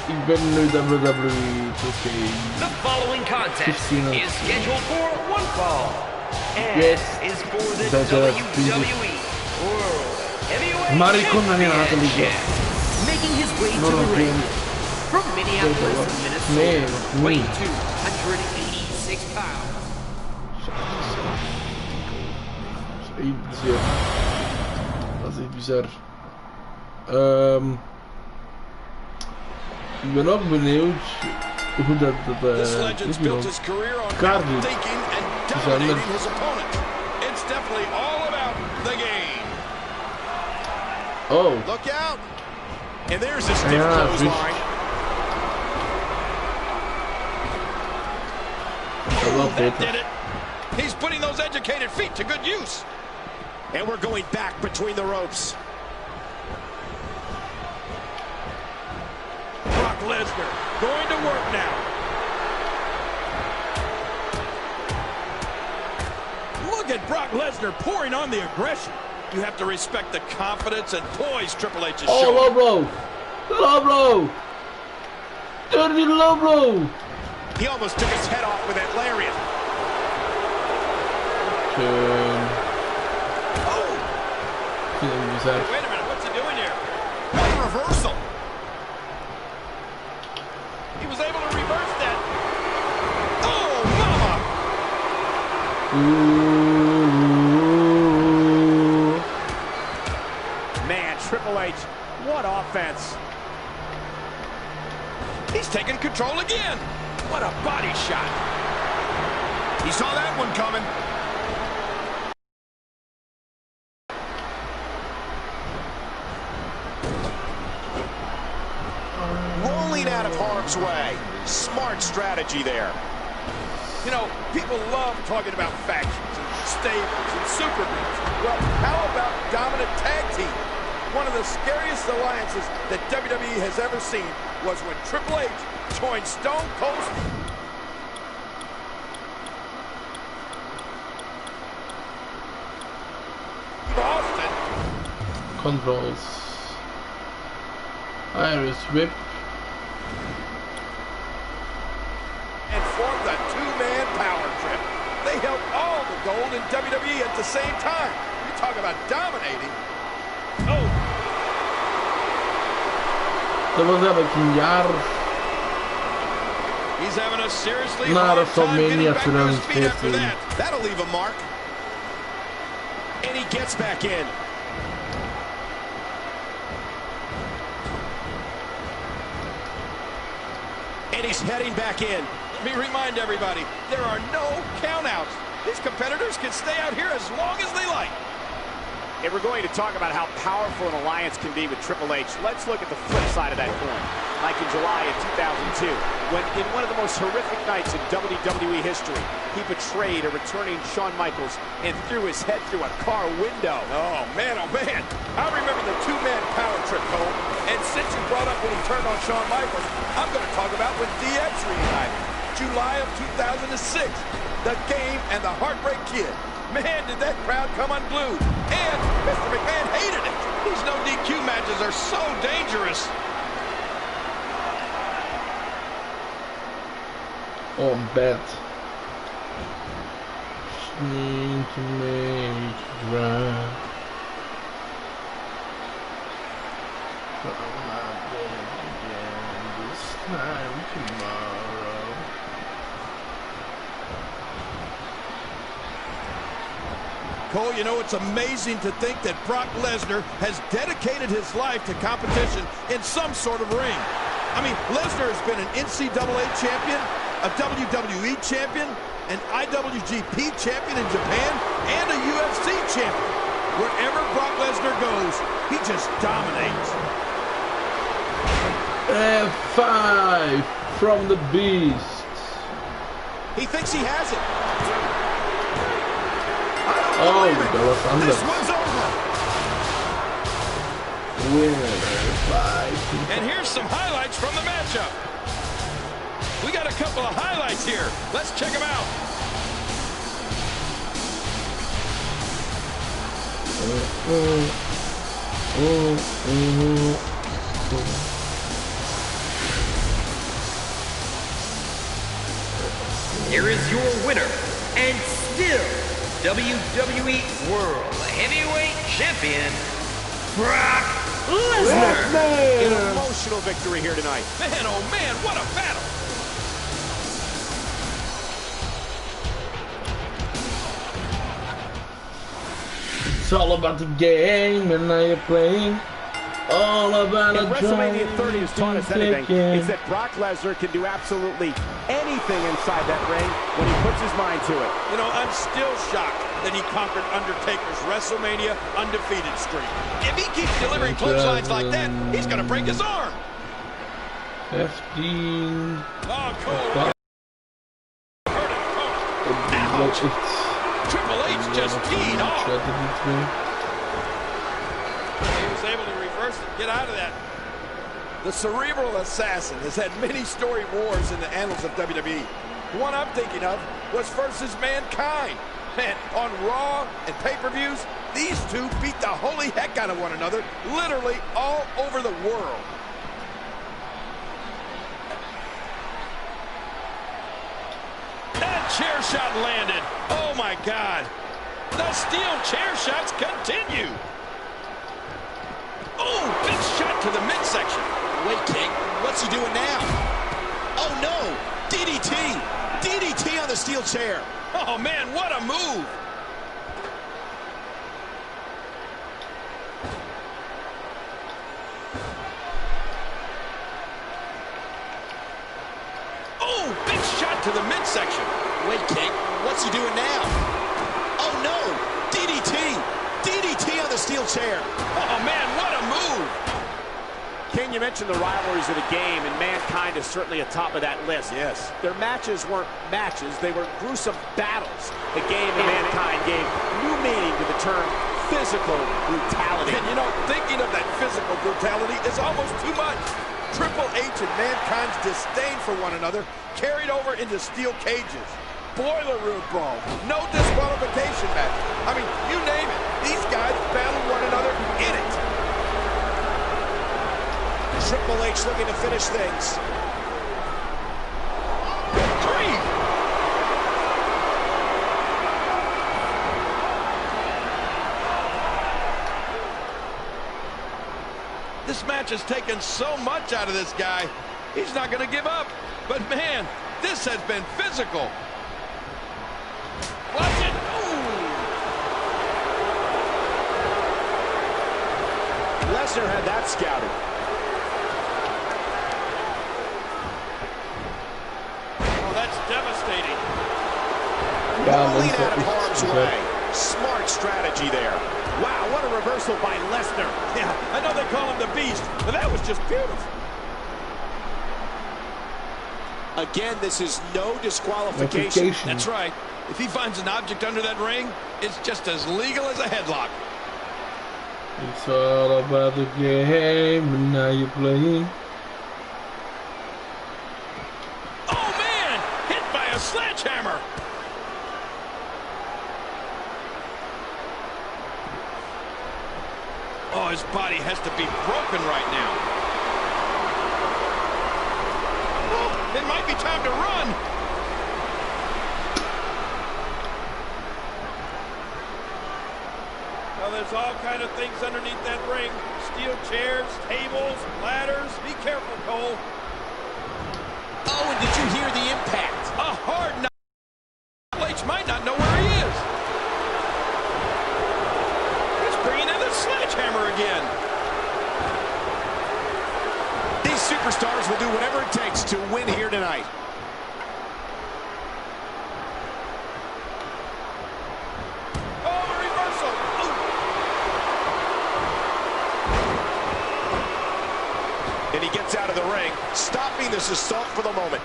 Ik ben nu WWE 2K. The following contest is scheduled for one fall. And Yes. is for the Dat WWE World Heavyweight Maar ik kon dat niet laten liggen. Championship. Making his way to the ring from Minneapolis, Minnesota, Nee, weighing 286 pounds. Dat is echt bizar. Ik ben ook benieuwd hoe dat This legend's built his career on thinking and dominating his opponent. It's definitely all about the game. Oh. Look out! And there's a stiff clothesline. Oh, that did it. He's putting those educated feet to good use. And we're going back between the ropes. Brock Lesnar going to work now. Look at Brock Lesnar pouring on the aggression. You have to respect the confidence and poise Triple H is showing. Oh, low blow! Low blow! Dirty low blow! He almost took his head off with that lariat. Oh! Hey, wait a minute, what's he doing here? What a reversal! He was able to reverse that. Oh, mama! Man, Triple H, what offense. He's taking control again. What a body shot. He saw that one coming. Rolling out of harm's way. Smart strategy there. You know, people love talking about factions and stables and super groups. Well, how about dominant tag team? One of the scariest alliances that WWE has ever seen was when Triple H joined Stone Cold Austin. Controls. Irish whip. And formed a two-man power trip. They held all the gold in WWE at the same time. You talk about dominating. Oh. Dat was eigenlijk een jaar He's having a seriously na hard de time getting WrestleMania back to his feet after 2014. that. That'll leave a mark. And he gets back in. And he's heading back in. Let me remind everybody, there are no countouts. These competitors can stay out here as long as they like. If we're going to talk about how powerful an alliance can be with Triple H, let's look at the flip side of that coin. Like in July of 2002, when in one of the most horrific nights in WWE history, he betrayed a returning Shawn Michaels and threw his head through a car window. Oh, man. I remember the two-man power trip, Cole. And since you brought up when he turned on Shawn Michaels, I'm going to talk about when DX reunited. July of 2006. The Game and the Heartbreak Kid. Man, did that crowd come unglued. And Mr. McMahon hated it. These no DQ matches are so dangerous. Oh, bad. Need to make it right. But I'm not dead again this time tomorrow. Cole, you know, it's amazing to think that Brock Lesnar has dedicated his life to competition in some sort of ring. I mean, Lesnar has been an NCAA champion, a WWE champion, an IWGP champion in Japan, and a UFC champion. Wherever Brock Lesnar goes, he just dominates. F5 from the Beast. He thinks he has it. Oh, that was under. This one's over. Winner by. And here's some highlights from the matchup. We got a couple of highlights here. Let's check them out. here is your winner, and still WWE World Heavyweight Champion, Brock Lesnar. An emotional victory here tonight. Man, oh man, what a battle. It's all about the game and now you're playing. All about If the WrestleMania drive 30 has taught us anything, clicking. it's that Brock Lesnar can do absolutely anything inside that ring when he puts his mind to it. You know, I'm still shocked that he conquered Undertaker's WrestleMania undefeated streak. If he keeps delivering clotheslines like that, he's going to break his arm. 15. Oh, Cole. Ouch. Triple H just teed off. He was able to reverse it and get out of that. The cerebral assassin has had many storied wars in the annals of WWE. One I'm thinking of was versus Mankind. Man, on Raw and pay-per-views, these two beat the holy heck out of one another, literally all over the world. That chair shot landed. Oh my God. The steel chair shots continue. Oh, big shot to the midsection. Wait, King, what's he doing now? Oh no, DDT. DDT on the steel chair. Oh man, what a move. Oh, big shot to the midsection. Wait, King, what's he doing now? Oh no, DDT. DDT on the steel chair. Oh man, what a move. King, you mentioned the rivalries of the game, and Mankind is certainly atop of that list. Yes. Their matches weren't matches, they were gruesome battles. The game of Mankind gave new meaning to the term physical brutality. And you know, thinking of that physical brutality is almost too much. Triple H and Mankind's disdain for one another carried over into steel cages. Boiler room brawl, no disqualification match. I mean, you name it. These guys battled one another in it. Triple H looking to finish things. Good grief. This match has taken so much out of this guy. He's not going to give up. But man, this has been physical. Watch it. Ooh. Lesnar had that scouted. That's devastating. Lean out of harm's way. Smart strategy there. Wow, what a reversal by Lesnar. Yeah, I know they call him the Beast, but that was just beautiful. Again, this is no disqualification. That's right. If he finds an object under that ring, it's just as legal as a headlock. It's all about the game and now you're playing. Sledgehammer. Oh, his body has to be broken right now. Oh, it might be time to run. Well, there's all kind of things underneath that ring. Steel chairs, tables, ladders. Be careful, Cole. Oh, and did you hear the impact? A hard knock. Triple H might not know where he is. He's bringing in the sledgehammer again. These superstars will do whatever it takes to win here tonight. Oh, a reversal. And he gets out of the ring, stopping this assault for the moment.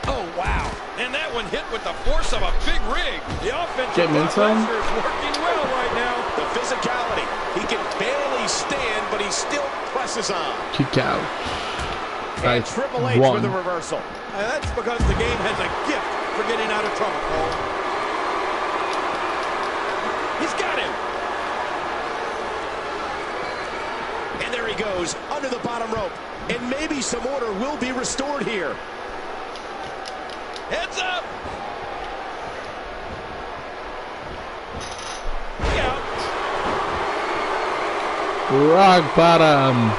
Oh, wow. And that one hit with the force of a big rig. The offensive is working well right now. The physicality. He can barely stand, but he still presses on. Kick out. And Triple H with a reversal. And that's because the game has a gift for getting out of trouble, Cole. He's got him. And there he goes, under the bottom rope. And maybe some order will be restored here. Heads up. Rock bottom.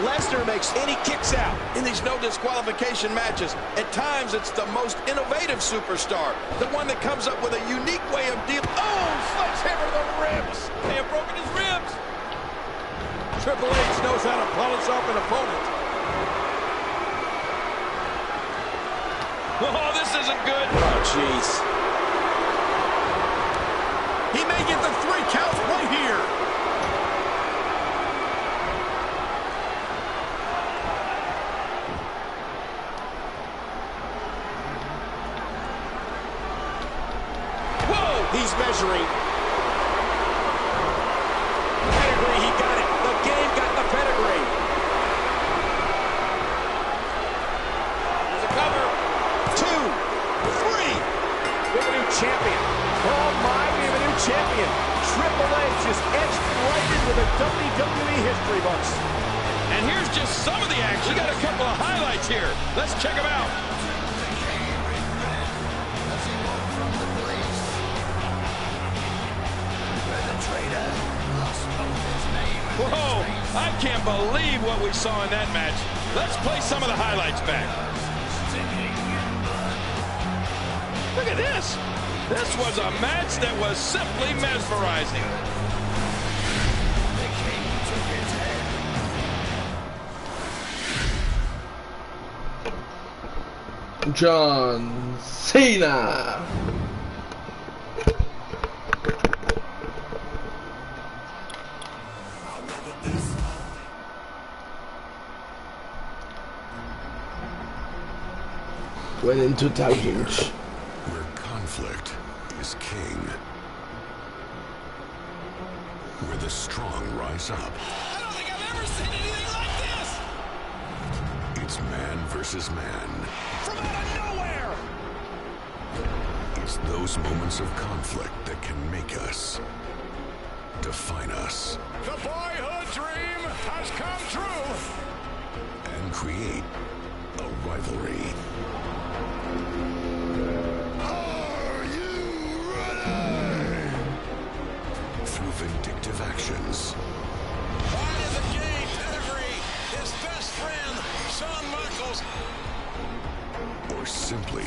Lesnar makes any kicks out in these no disqualification matches. At times, it's the most innovative superstar, the one that comes up with a unique way of dealing. Oh, sledgehammer to the ribs. They have broken his ribs. Triple H knows how to polish off an opponent. Oh, this isn't good. Oh, jeez. He may get the 3 count right here. He's measuring. Pedigree, he got it. The game got the pedigree. There's a cover. 2, 3. We have a new champion. Oh my, we have a new champion. Triple H is etched right into the WWE history books. And here's just some of the action. We got a couple of highlights here. Let's check them out. Whoa, I can't believe what we saw in that match. Let's play some of the highlights back. Look at this. This was a match that was simply mesmerizing. John Cena. Went in 2000. Where conflict is king. Where the strong rise up. I don't think I've ever seen anything like this. It's man versus man. From out of nowhere. It's those moments of conflict that can make us, define us. The boyhood dream has come true. And create a rivalry. Are you ready? Through vindictive actions. Why did the game pedigree his best friend, Shawn Michaels? Or simply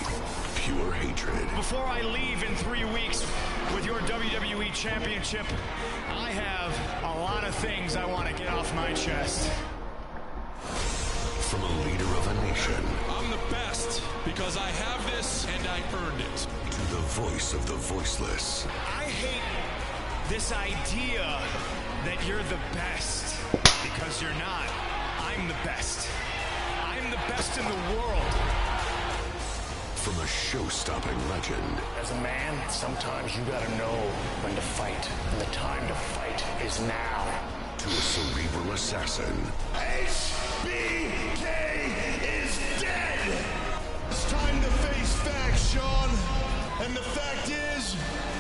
pure hatred. Before I leave in 3 weeks with your WWE Championship, I have a lot of things I want to get off my chest. From a leader of a nation. I'm the best because I have this and I earned it. To the voice of the voiceless. I hate this idea that you're the best, because you're not. I'm the best. I'm the best in the world. From a show-stopping legend. As a man, sometimes you gotta know when to fight, and the time to fight is now. To a cerebral assassin. HBK is dead! It's time to face facts, Shawn. And the fact is,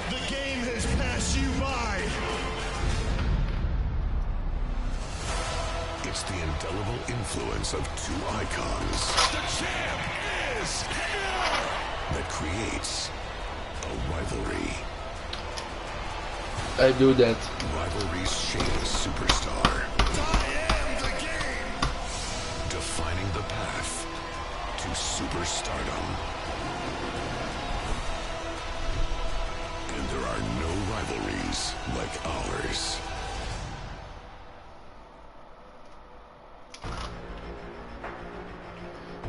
the game has passed you by. It's the indelible influence of 2 icons. The champ is here! That creates a rivalry. I do that. Rivalries shape a superstar. I am the game! Defining the path to superstardom. And there are no rivalries like ours.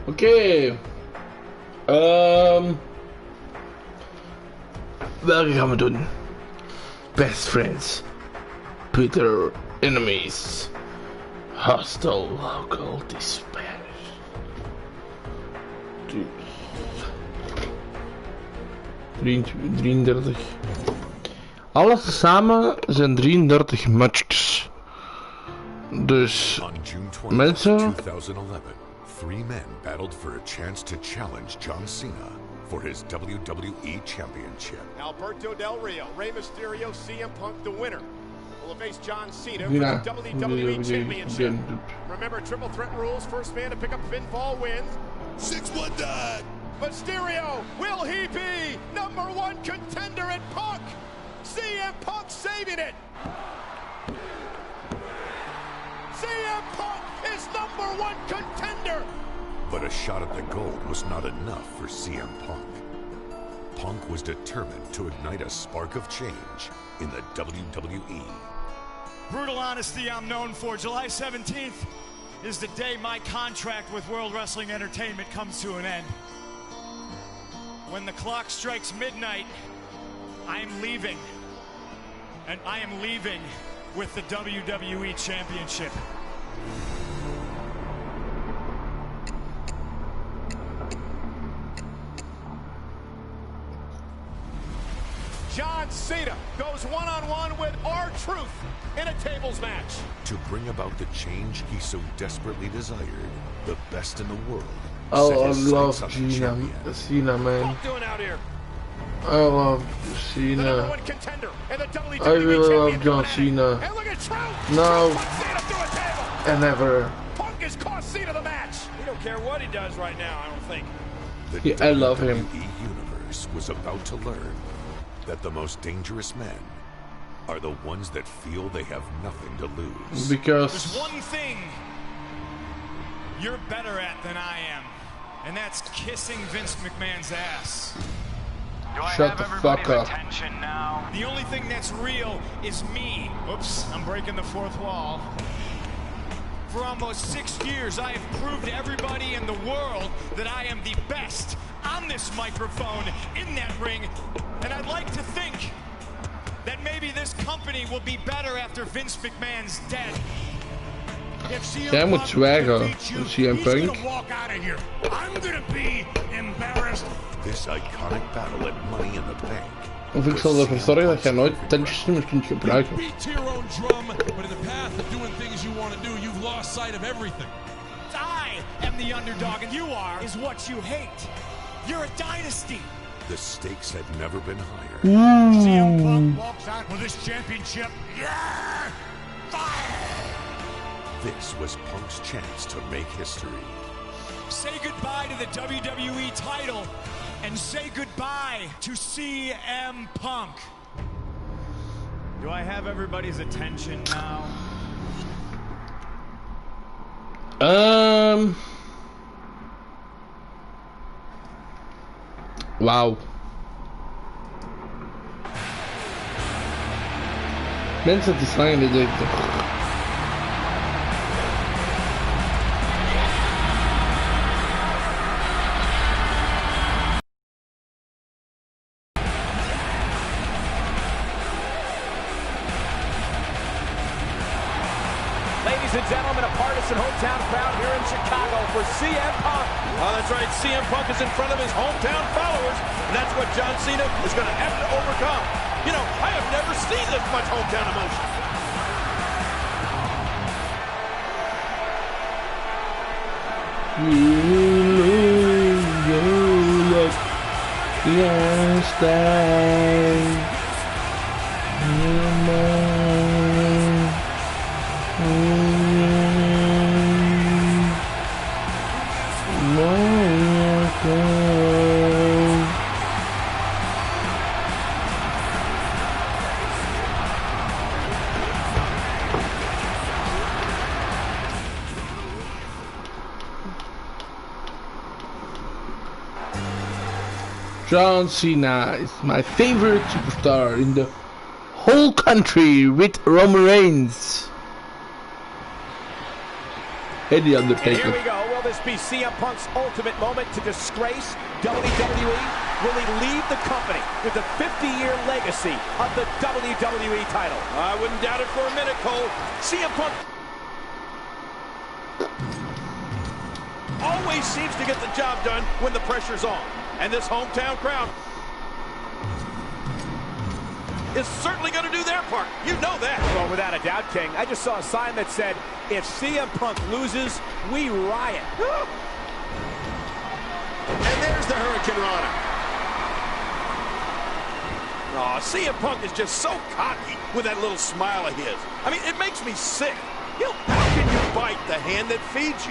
Oké. Welke gaan we doen? Best friends. Bitter enemies. Hostile local despair. 33. Alles samen zijn 33 matches. Dus On June 20th, mensen. 2011, 3 men battled for a chance to challenge John Cena for his WWE Championship. Alberto Del Rio, Rey Mysterio, CM Punk the winner. will face John Cena for the WWE Championship. Remember, triple threat rules. First man to pick up pinfall wins. 6-1 done. Mysterio, will he be #1 contender at Punk? CM Punk saving it. CM Punk is #1 contender. But a shot at the gold was not enough for CM Punk. Punk was determined to ignite a spark of change in the WWE. Brutal honesty I'm known for. July 17th is the day my contract with World Wrestling Entertainment comes to an end. When the clock strikes midnight, I am leaving. And I am leaving with the WWE Championship. John Cena goes one-on-one with R-Truth in a tables match. To bring about the change he so desperately desired, the best in the world. Oh, I love Cena, man. What doing out here? I love Cena. #1 contender and the WWE I really love champion John fanatic. Cena. And look at Truth. No. Put Cena through a table. And never. Punk has cost Cena the match. He don't care what he does right now, I don't think. The Yeah, I love him. WWE Universe was about to learn that the most dangerous men are the ones that feel they have nothing to lose. Because There's one thing you're better at than I am, and that's kissing Vince McMahon's ass. Do I Shut have the everybody's fuck up. attention now? The only thing that's real is me. Oops, I'm breaking the fourth wall. For almost 6 years, I have proved to everybody in the world that I am the best on this microphone, in that ring, and I'd like to think that maybe this company will be better after Vince McMahon's dead. If CM Jij moet Punk zwijgen, defeats you, CM he's Punk. gonna walk out of here. I'm gonna be embarrassed. This iconic battle at Money in the Bank. of ik zal ervoor zorgen dat jij nooit tandjes kunt gebruiken. Beat to your own drum, but in the path of doing things you want to do, you've lost sight of everything. I am the underdog, and you are is what you hate. You're a dynasty. The stakes had never been higher. CM Punk walks out with his championship. Yeah! This was Punk's chance to make history. Say goodbye to the WWE title, and say goodbye to CM Punk. Do I have everybody's attention now? Wauw. Mensen, het is lang in de dikte. Ladies and gentlemen, a partisan hometown crowd here in Chicago for CM Punk. Oh, that's right. CM Punk is in front of his hometown followers, and that's what John Cena is going to have to overcome. You know, I have never seen this much hometown emotion. John Cena is my favorite superstar in the whole country with Roman Reigns. Hey, The And Undertaker. here we go. Will this be CM Punk's ultimate moment to disgrace WWE? Will he leave the company with a 50-year legacy of the WWE title? I wouldn't doubt it for a minute, Cole. CM Punk always seems to get the job done when the pressure's on. And this hometown crowd is certainly going to do their part. You know that. Well, without a doubt, King. I just saw a sign that said, if CM Punk loses, we riot. And there's the Hurricane Rana. Aw, CM Punk is just so cocky with that little smile of his. I mean, it makes me sick. How can you bite the hand that feeds you?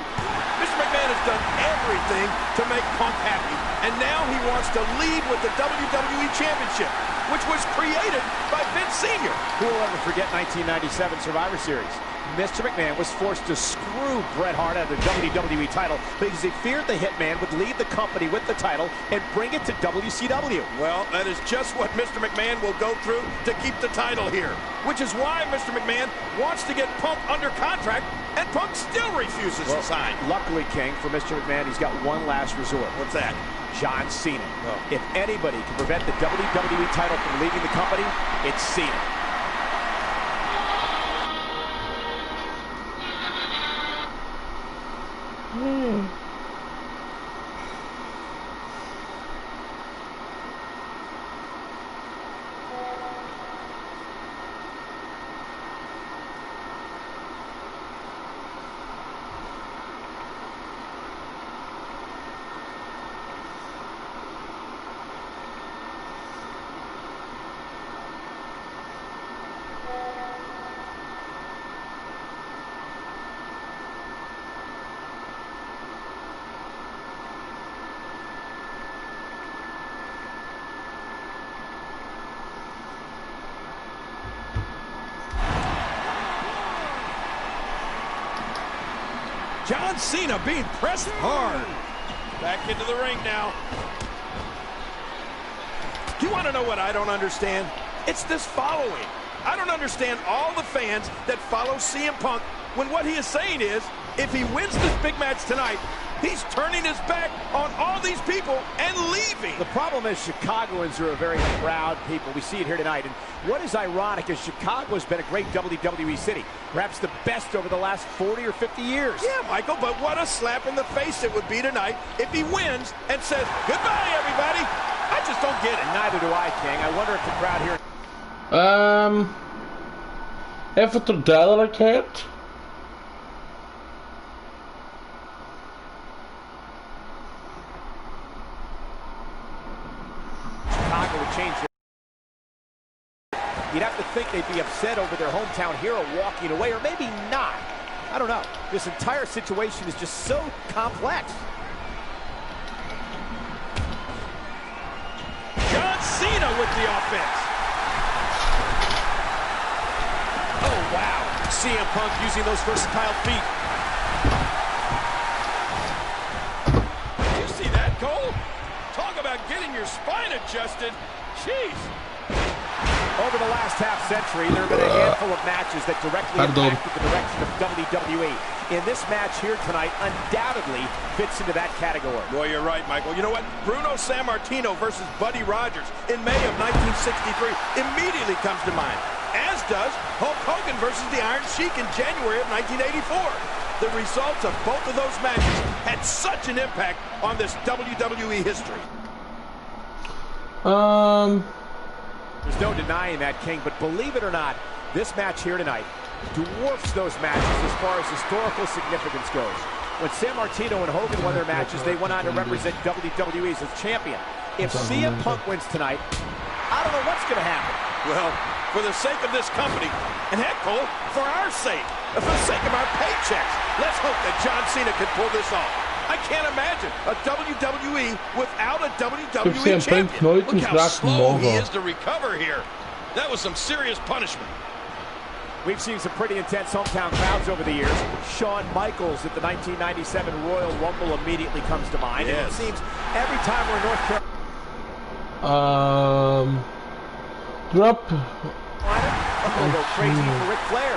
Mr. McMahon has done everything to make Punk happy, and now he wants to lead with the WWE Championship, which was created by Vince Sr. Who will ever forget 1997 Survivor Series? Mr. McMahon was forced to screw Bret Hart out of the WWE title because he feared the Hitman would leave the company with the title and bring it to WCW. Well, that is just what Mr. McMahon will go through to keep the title here, which is why Mr. McMahon wants to get Punk under contract, and Punk still refuses to sign. Luckily, King, for Mr. McMahon, he's got one last resort. What's that? John Cena. If anybody can prevent the WWE title from leaving the company, it's Cena. John Cena being pressed hard. Back into the ring now. Do you want to know what I don't understand? It's this following. I don't understand all the fans that follow CM Punk when what he is saying is, if he wins this big match tonight, he's turning his back on all these people and leaving. The problem is Chicagoans are a very proud people. We see it here tonight. And what is ironic is Chicago has been a great WWE city. Perhaps the best over the last 40 or 50 years. Yeah, Michael, but what a slap in the face it would be tonight if he wins and says, goodbye, everybody. I just don't get it. Neither do I, King. I wonder if the crowd here... Even ter duidelijkheid. Chicago would change their... You'd have to think they'd be upset over their hometown hero walking away, or maybe not. I don't know. This entire situation is just so complex. John Cena with the offense. Oh, wow. CM Punk using those versatile feet. You see that, Cole? Talk about getting your spine adjusted. Jeez. Over the last half-century, there have been a handful of matches that directly impacted the direction of WWE. In this match here tonight, undoubtedly fits into that category. Boy, you're right, Michael. You know what? Bruno Sammartino versus Buddy Rogers in May of 1963 immediately comes to mind, as does Hulk Hogan versus the Iron Sheik in January of 1984. The results of both of those matches had such an impact on this WWE history. There's no denying that, King, but believe it or not, this match here tonight dwarfs those matches as far as historical significance goes. When Sammartino and Hogan won their matches, they went on to represent WWE as champion. If CM Punk wins tonight, I don't know what's going to happen. Well, for the sake of this company, and heck, Cole, for our sake, for the sake of our paychecks, let's hope that John Cena can pull this off. I can't imagine a WWE without a WWE champion. Look how slow he is to recover here. That was some serious punishment. We've seen some pretty intense hometown crowds over the years. Shawn Michaels at the 1997 Royal Rumble immediately comes to mind. Yes. And it seems every time we're in North Carolina... Drop. We'll go crazy for Ric Flair.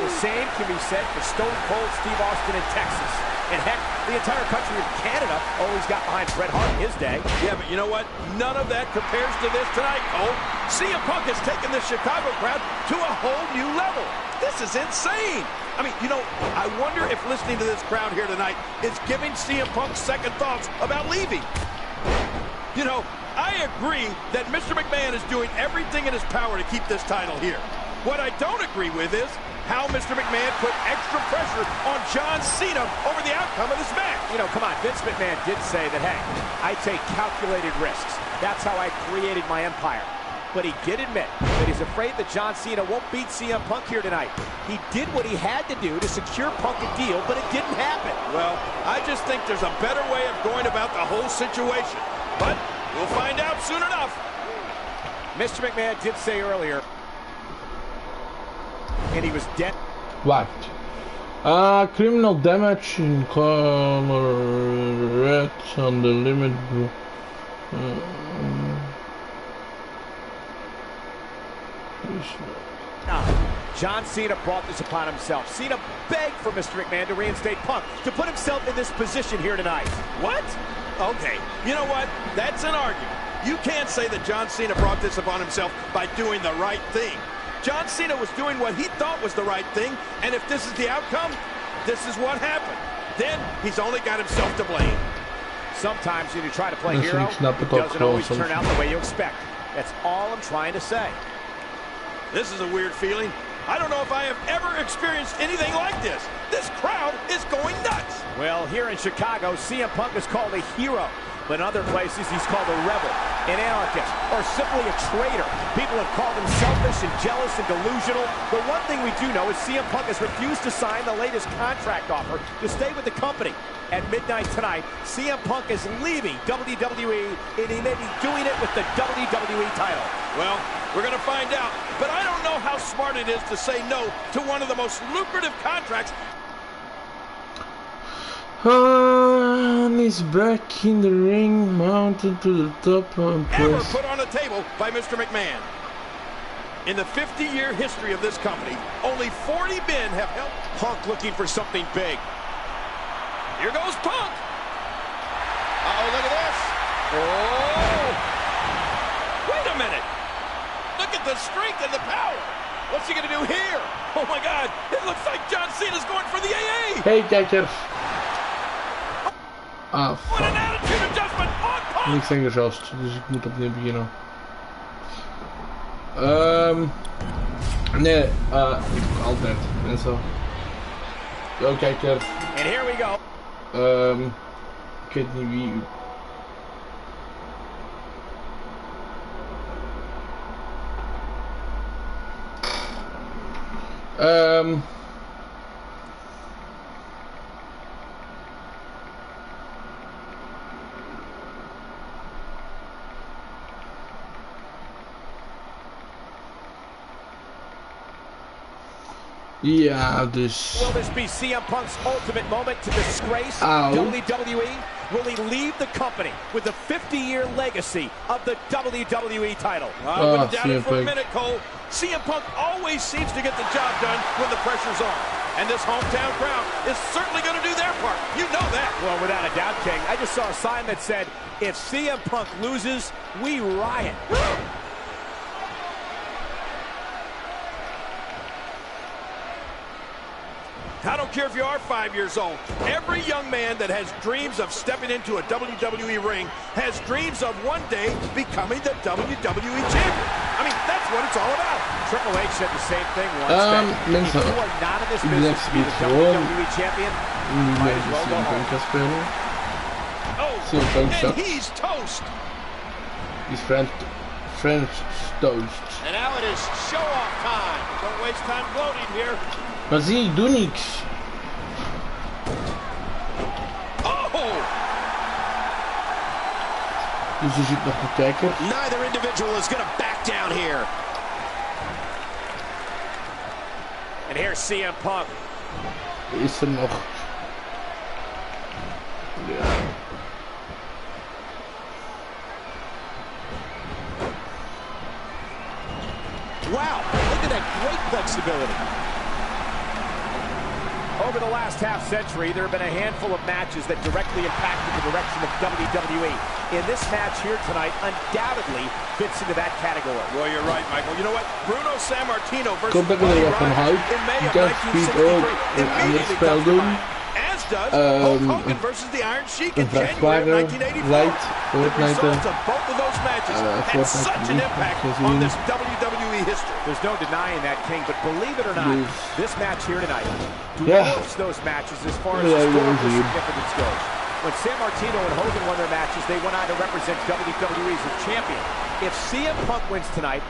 The same can be said for Stone Cold Steve Austin in Texas. And heck, the entire country of Canada always got behind Bret Hart in his day. Yeah, but you know what? None of that compares to this tonight, Cole. CM Punk has taken the Chicago crowd to a whole new level. This is insane. I mean, you know, I wonder if listening to this crowd here tonight is giving CM Punk second thoughts about leaving. You know, I agree that Mr. McMahon is doing everything in his power to keep this title here. What I don't agree with is how Mr. McMahon put extra pressure on John Cena over the outcome of this match. You know, come on, Vince McMahon did say that, hey, I take calculated risks. That's how I created my empire. but he did admit that he's afraid that John Cena won't beat CM Punk here tonight. He did what he had to do to secure Punk a deal, but it didn't happen. Well, I just think there's a better way of going about the whole situation. But we'll find out soon enough. Mr. McMahon did say earlier, and he was dead. What? Criminal damage in color red on the limit. John Cena brought this upon himself. Cena begged for Mr. McMahon to reinstate Punk, to put himself in this position here tonight. What? Okay, you know what? That's an argument. You can't say that John Cena brought this upon himself by doing the right thing. John Cena was doing what he thought was the right thing, and if this is the outcome, this is what happened. Then he's only got himself to blame. Sometimes when you try to play hero, it doesn't always turn out the way you expect. That's all I'm trying to say. This is a weird feeling. I don't know if I have ever experienced anything like this. This crowd is going nuts. Well, here in Chicago, CM Punk is called a hero. But in other places, he's called a rebel, an anarchist, or simply a traitor. People have called him selfish and jealous and delusional. But one thing we do know is CM Punk has refused to sign the latest contract offer to stay with the company. At midnight tonight, CM Punk is leaving WWE, and he may be doing it with the WWE title. Well, we're going to find out. But I don't know how smart it is to say no to one of the most lucrative contracts. He's back in the ring, mounted to the top and ever put on a table by Mr. McMahon. In the 50-year history of this company, only 40 men have helped. Punk looking for something big. Here goes Punk. Uh-oh, look at this. Oh! Wait a minute. Look at the strength and the power. What's he going to do here? Oh, my God. It looks like John Cena's going for the AA. Hey, kijkers. Ah, fuck. What an attitude adjustment on Punk. Niks ingezast, dus ik moet opnieuw beginnen. Nee, ik doe altijd en zo. Yo, kijkers. And here we go. Ik weet niet wie. Ja, dus... Will this be CM Punk's ultimate moment to disgrace WWE? Will he leave the company with the 50-year legacy of the WWE title? I wouldn't doubt it for a minute, Cole. CM Punk always seems to get the job done when the pressure's on. And this hometown crowd is certainly going to do their part. You know that. Well, without a doubt, King. I just saw a sign that said, if CM Punk loses, we riot. I don't care if you are 5 years old. Every young man that has dreams of stepping into a WWE ring has dreams of one day becoming the WWE champion. I mean, that's what it's all about. Triple H said the same thing once. If you are not in this business to be the WWE champion, might as well go home. Oh, and he's toast. He's French toast. And now it is show-off time. Don't waste time gloating here. Maar zie, ik doe niks. Oh! Dus je zit nog te kijken. Neither individual is going to back down here. And here's CM Punk. Is er nog? Ja. Wow, look at that great flexibility. Over the last half century, there have been a handful of matches that directly impacted the direction of WWE. And this match here tonight undoubtedly fits into that category. Well, you're right, Michael. You know what? Bruno Sammartino versus Roddy Rogers in May of 1963 immediately comes to mind. As does Hulk Hogan versus the Iron Sheik in January of 1984. The results of both of those matches had such an impact on this WWE history. There's no denying that, King, but believe it or not, this match here tonight dwarfs those matches as far as historical significance goes. When Sammartino and Hogan won their matches, they went on to represent WWE as a champion. If CM Punk wins tonight,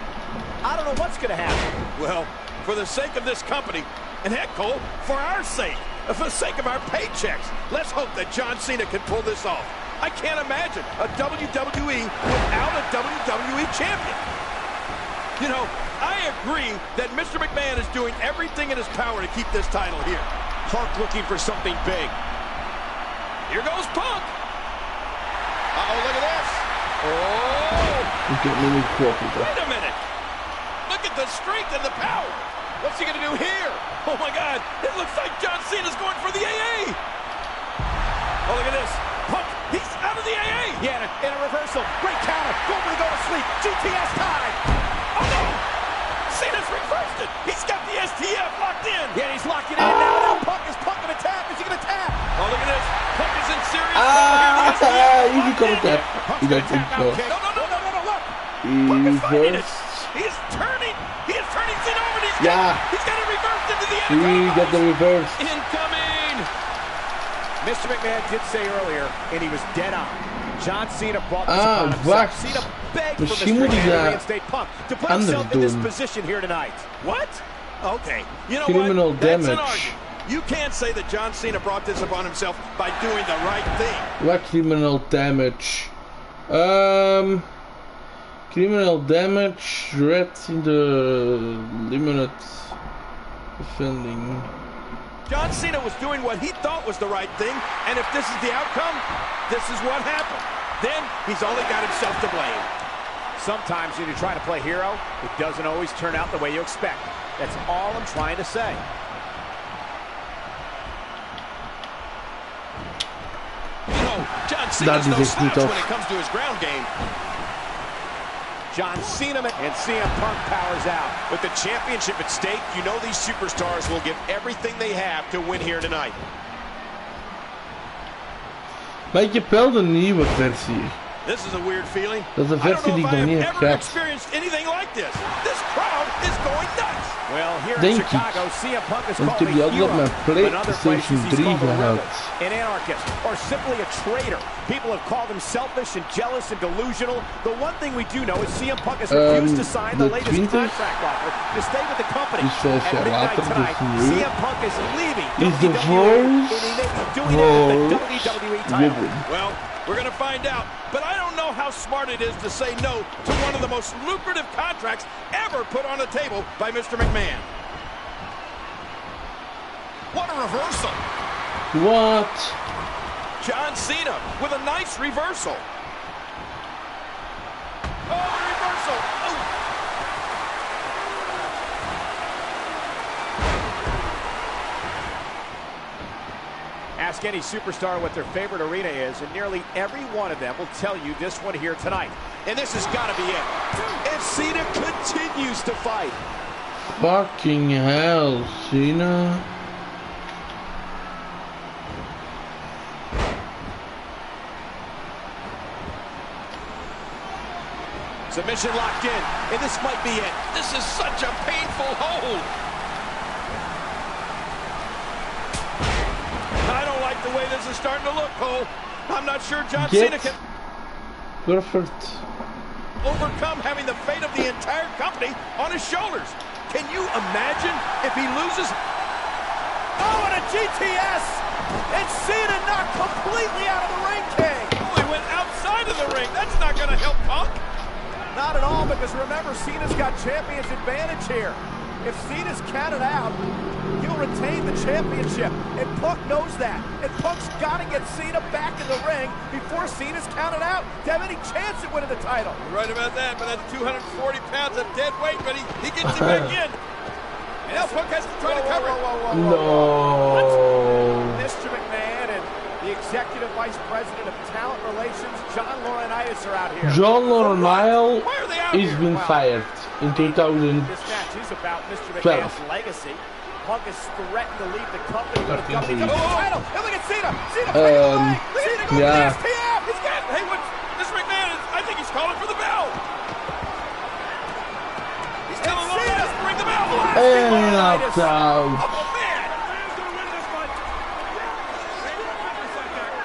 I don't know what's going to happen. Well, for the sake of this company, and heck, Cole, for our sake, for the sake of our paychecks, let's hope that John Cena can pull this off. I can't imagine a WWE without a WWE champion. You know, I agree that Mr. McMahon is doing everything in his power to keep this title here. Punk looking for something big. Here goes Punk. Uh-oh, look at this. Oh! Wait a minute. Look at the strength and the power. What's he going to do here? Oh, my God. It looks like John Cena's going for the AA. Oh, look at this. Punk, he's out of the AA. Yeah, in a reversal. Great counter. Going to go to sleep. GTS time. Oh, no. Cena's reversed it. He's got the STF locked in. Yeah, he's locking it in now. Now Punk is going to tap. Is he going to tap? Oh, look at this. Punk is in serious trouble. Easy come tap. He doesn't think so. No, look. Punk is fighting it. He is turning. He is turning Cena over. He's got it reversed into the end. He got the reverse. Incoming. Mr. McMahon did say earlier, and he was dead on. John Cena brought this upon himself. Cena begged for Mr. McMahon to reinstate Punk to put himself in this position here tonight. What? Okay. You know criminal what? damage. That's an argument. You can't say that John Cena brought this upon himself by doing the right thing. What criminal damage? Criminal damage, red in the limited defending. John Cena was doing what he thought was the right thing, and if this is the outcome, this is what happened. Then he's only got himself to blame. Sometimes when you try to play hero, it doesn't always turn out the way you expect. That's all I'm trying to say. You know, John Cena's no slouch when it comes to his ground game. John Cena and CM Punk powers out. With the championship at stake, you know these superstars will give everything they have to win here tonight. Maar ik heb wel de nieuwe versie. This is a weird feeling. Dat is een versie die ik nog niet heb ever gehad. experienced anything like this. This crowd is going nuts. Well, here Denk in Chicago, CM Punk is want ik heb die altijd op mijn PlayStation 3 gehad. An anarchist, or simply a traitor. People have called him selfish and jealous and delusional. The one thing we do know is CM Punk has refused to sign the latest contract offer to stay with the company. At midnight tonight, CM Punk is leaving WWE, and he may be doing it with the WWE title. Well, we're going to find out, but I don't know how smart it is to say no to one of the most lucrative contracts ever put on the table by Mr. McMahon. What a reversal. What? John Cena with a nice reversal. Oh, a reversal. Oh. Ask any superstar what their favorite arena is, and nearly every one of them will tell you this one here tonight. And this has got to be it. If Cena continues to fight. Fucking hell, Cena. Submission locked in, and this might be it. This is such a painful hold. I don't like the way this is starting to look, Cole. I'm not sure John Cena can overcome having the fate of the entire company on his shoulders. Can you imagine if he loses? Oh, and a GTS! And Cena knocked completely out of the ring, King. Oh, he went outside of the ring. That's not going to help Punk. Not at all, because remember, Cena's got champion's advantage here. If Cena's counted out, he'll retain the championship, and Punk knows that. And Punk's got to get Cena back in the ring before Cena's counted out to have any chance at winning the title. You're right about that, but that's 240 pounds of dead weight, but he gets him back in. And now Punk has to try to cover it. No. Mr. McMahon and the Executive Vice President of Talent Relations, John Laurinaitis, are out here. John Laurinaitis has been fired in 2012. This match is about Mr. McMahon's legacy. Punk has threatened to leave the company with a company title. And look at Cena! Cena breaking the leg! Cena going to the STF! He's got it! Hey, what? Mr. McMahon, I think he's calling for the bell! He's telling Laurinaitis to ring the bell! And knocked out. Oh, man!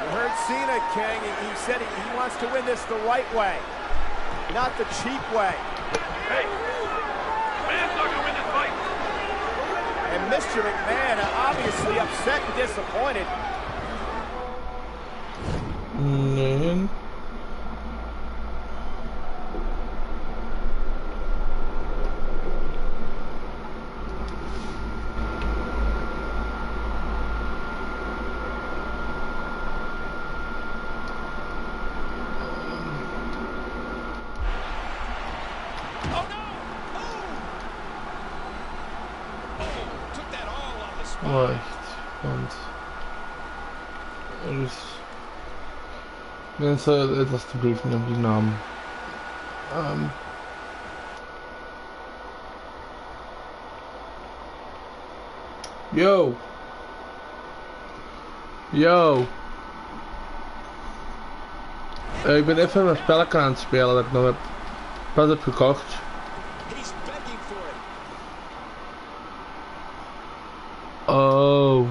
You heard Cena, King, he said he wants to win this the right way. not the cheap way. Hey, man's not gonna win this fight. And Mr. McMahon obviously upset and disappointed. Man. Wacht, want er is... Mensen, let alsjeblieft niet op die naam. Yo! Yo! Ik ben even mijn spellen aan het spelen dat ik nog pas heb gekocht. Oh.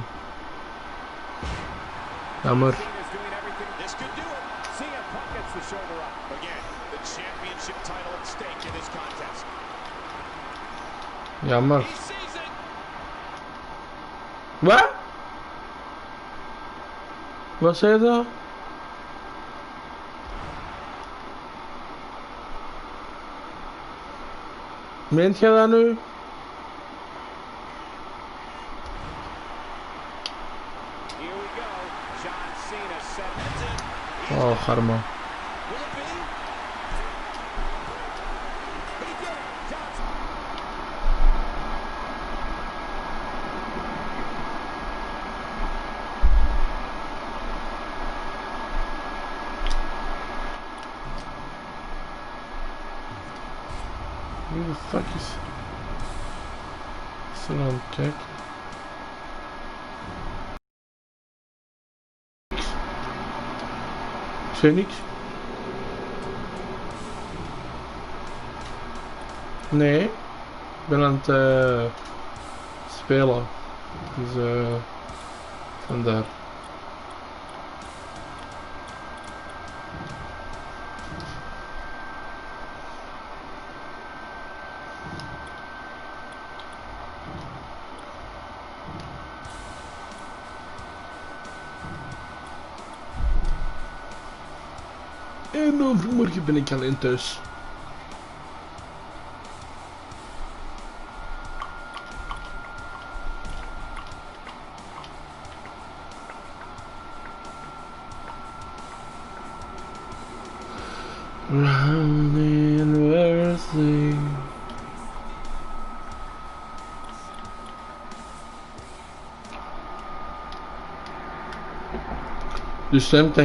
Jammer. Jammer. Wat? Wat zei je daar? Meent je dat nu? Oh, karma. Who the fuck is... Still on check. Ik zie niks. Nee, ik ben aan het spelen. Dus vandaar. En overmorgen ben ik alleen thuis. Running Wesley. Dus